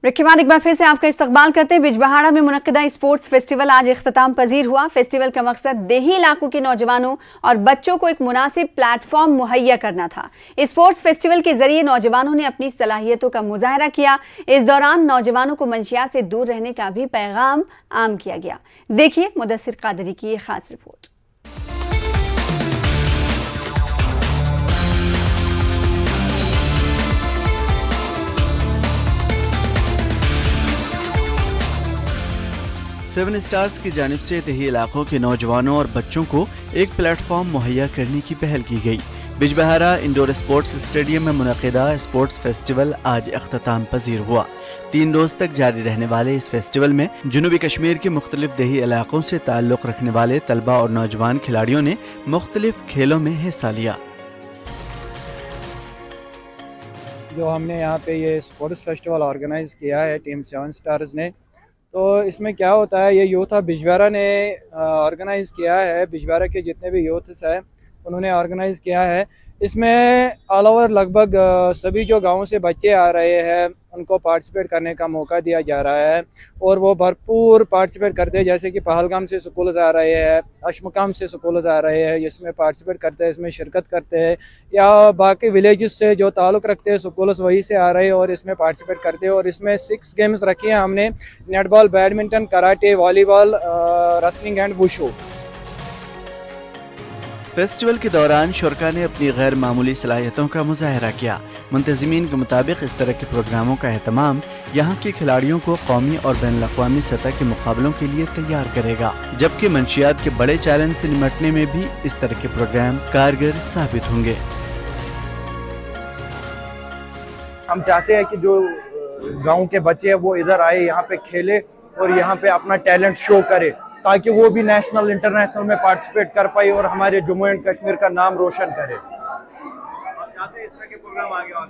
रखीबाद एक बार फिर से आपका इस्तकबाल करते हैं। बिजबहाड़ा में मुनक्किदा स्पोर्ट्स फेस्टिवल आज इख्तिताम पजीर हुआ। फेस्टिवल का मकसद देही इलाकों के नौजवानों और बच्चों को एक मुनासिब प्लेटफॉर्म मुहैया करना था। स्पोर्ट्स फेस्टिवल के जरिए नौजवानों ने अपनी सलाहियतों का मुजाहरा किया। इस दौरान नौजवानों को मंशियात से दूर रहने का भी पैगाम आम किया गया। देखिए मुदस्सिर कादरी की ये खास रिपोर्ट। सेवन स्टार्स की जानिब से देही इलाकों के नौजवानों और बच्चों को एक प्लेटफॉर्म मुहैया करने की पहल की गई। बिजबहारा इंडोर स्पोर्ट्स स्टेडियम में मुनक्किदा स्पोर्ट्स फेस्टिवल आज इख्तिताम पजीर हुआ। 3 रोज तक जारी रहने वाले इस फेस्टिवल में जुनूबी कश्मीर के मुख्तलिफ देही इलाकों से ताल्लुक़ रखने वाले तलबा और नौजवान खिलाड़ियों ने मुख्तलिफ खेलों में हिस्सा लिया। जो हमने यहाँ पे ये स्पोर्ट्स फेस्टिवल ऑर्गेनाइज किया है टीम 7 स्टार्स ने, तो इसमें क्या होता है, ये यूथ बिजबहारा ने ऑर्गेनाइज़ किया है। बिजबहारा के जितने भी यूथ्स हैं उन्होंने ऑर्गेनाइज़ किया है। इसमें ऑल ओवर लगभग सभी जो गाँव से बच्चे आ रहे हैं उनको पार्टिसिपेट करने का मौका दिया जा रहा है और वो भरपूर पार्टिसिपेट करते हैं। जैसे कि पहलगाम से स्कूल्स आ रहे हैं, अशमुकाम से स्कूल्स आ रहे हैं, इसमें पार्टिसिपेट करते हैं, इसमें शिरकत करते हैं, या बाकी विलेजेस से जो ताल्लुक़ रखते हैं स्कूल्स वहीं से आ रहे हैं और इसमें पार्टिसिपेट करते हैं। और इसमें 6 गेम्स रखी हैं हमने, netball, badminton, karate, volleyball, wrestling and wushu. Festival के दौरान शुरका ने अपनी गैर मामूली सलाहियतों का मुजाहरा किया। मुंतज़मीन के मुताबिक इस तरह के प्रोग्रामों का एहतमाम यहाँ के खिलाड़ियों को कौमी और बैनुल-अक़वामी सतह के मुकाबलों के लिए तैयार करेगा, जबकि मंशियात के बड़े चैलेंज से निपटने में भी इस तरह के प्रोग्राम कारगर साबित होंगे। हम चाहते हैं कि जो गाँव के बच्चे हैं वो इधर आए, यहाँ पे खेले और यहाँ पे अपना टैलेंट शो करे, ताकि वो भी नेशनल इंटरनेशनल में पार्टिसिपेट कर पाए और हमारे जम्मू एंड कश्मीर का नाम रोशन करे।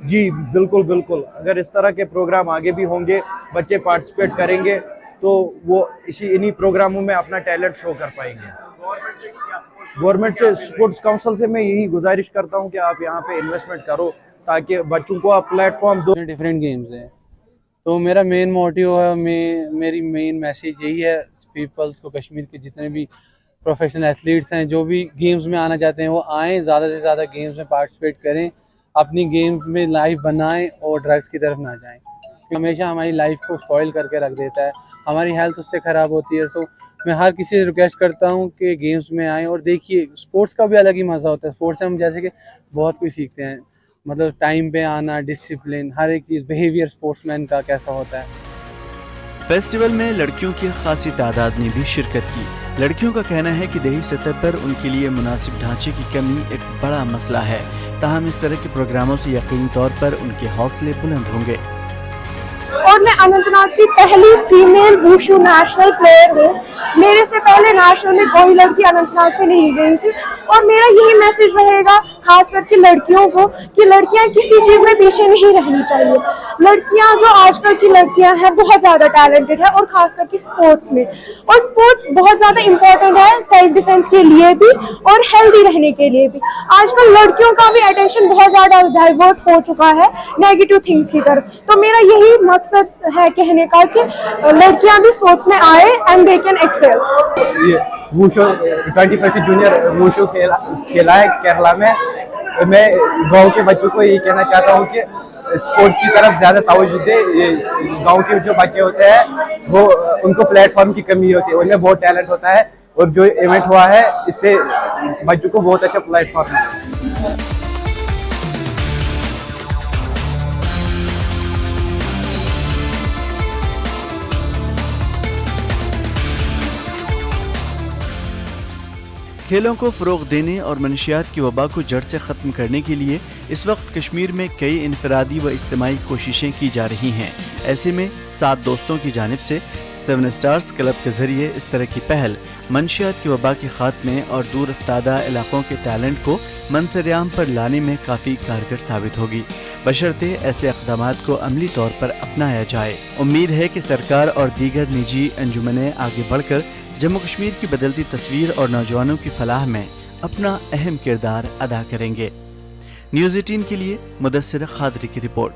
जी बिल्कुल बिल्कुल, अगर इस तरह के प्रोग्राम आगे भी होंगे, बच्चे पार्टिसिपेट करेंगे तो वो इन्हीं प्रोग्रामों में अपना टैलेंट शो कर पाएंगे। गवर्नमेंट से, स्पोर्ट्स काउंसिल से मैं यही गुजारिश करता हूँ कि आप यहाँ पे इन्वेस्टमेंट करो ताकि बच्चों को आप प्लेटफॉर्म दो। डिफरेंट गेम्स हैं, तो मेरा मेन मोटिव है, मेरी मेन मैसेज यही है पीपल्स को, कश्मीर के जितने भी प्रोफेशनल एथलीट्स हैं जो भी गेम्स में आना चाहते हैं वो आएँ, ज़्यादा से ज़्यादा गेम्स में पार्टिसिपेट करें, अपनी गेम्स में लाइफ बनाएं और ड्रग्स की तरफ ना जाएं। हमेशा हमारी लाइफ को स्पॉइल करके रख देता है, हमारी हेल्थ उससे ख़राब होती है। सो मैं हर किसी से रिक्वेस्ट करता हूँ कि गेम्स में आएँ और देखिए, स्पोर्ट्स का भी अलग ही मज़ा होता है। स्पोर्ट्स से हम जैसे कि बहुत कुछ सीखते हैं, मतलब टाइम पे आना, डिसिप्लिन, हर एक चीज़, बिहेवियर स्पोर्ट्समैन का कैसा होता है। फेस्टिवल में लड़कियों की खासी तादाद ने भी शिरकत की। लड़कियों का कहना है कि देही सतह पर उनके लिए मुनासिब ढांचे की कमी एक बड़ा मसला है, ताहम इस तरह के प्रोग्रामों से यकीनी तौर पर उनके हौसले बुलंद होंगे। और मैं अनंतनाग की पहली फीमेल वुशु नेशनल प्लेयर हूँ। मेरे से पहले नेशनल में कोई लड़की अनंतनाग से नहीं गई थी और मेरा यही मैसेज रहेगा खास करके लड़कियों को कि लड़कियां किसी चीज़ में पीछे नहीं रहनी चाहिए। लड़कियां जो आजकल की लड़कियां हैं बहुत ज़्यादा टैलेंटेड है और खास करके स्पोर्ट्स में, और स्पोर्ट्स बहुत ज़्यादा इम्पोर्टेंट है सेल्फ डिफेंस के लिए भी और हेल्दी रहने के लिए भी। आजकल लड़कियों का भी अटेंशन बहुत ज़्यादा डाइवर्ट हो चुका है नेगेटिव थिंग्स की तरफ, तो मेरा यही मकसद है कहने का कि लड़कियां भी स्पोर्ट्स में आए एंड दे कैन एक्सेल। ये वुशु 21st जूनियर वुशु खेला है केरला में। मैं गांव के बच्चों को यही कहना चाहता हूँ कि स्पोर्ट्स की तरफ ज़्यादा तवज्जो दे। गांव के जो बच्चे होते हैं वो, उनको प्लेटफॉर्म की कमी होती है, उनमें बहुत टैलेंट होता है और जो इवेंट हुआ है इससे बच्चों को बहुत अच्छा प्लेटफॉर्म है। खेलों को फ़रोग़ देने और मनशियात की वबा को जड़ से ख़त्म करने के लिए इस वक्त कश्मीर में कई इनफरादी व इज्तिमाई कोशिशें की जा रही हैं। ऐसे में 7 दोस्तों की जानिब से 7 स्टार्स क्लब के ज़रिए इस तरह की पहल मनशियात की वबा के ख़ात्मे और दूर अफ्तादा इलाकों के टैलेंट को मंसर-ए-आम पर लाने में काफ़ी कारगर साबित होगी, बशर्ते ऐसे इक़दामात को अमली तौर पर अपनाया जाए। उम्मीद है कि सरकार और दीगर निजी अंजुमनें आगे बढ़कर जम्मू कश्मीर की बदलती तस्वीर और नौजवानों की फलाह में अपना अहम किरदार अदा करेंगे। न्यूज़ 18 के लिए मुदस्सिर कादरी की रिपोर्ट।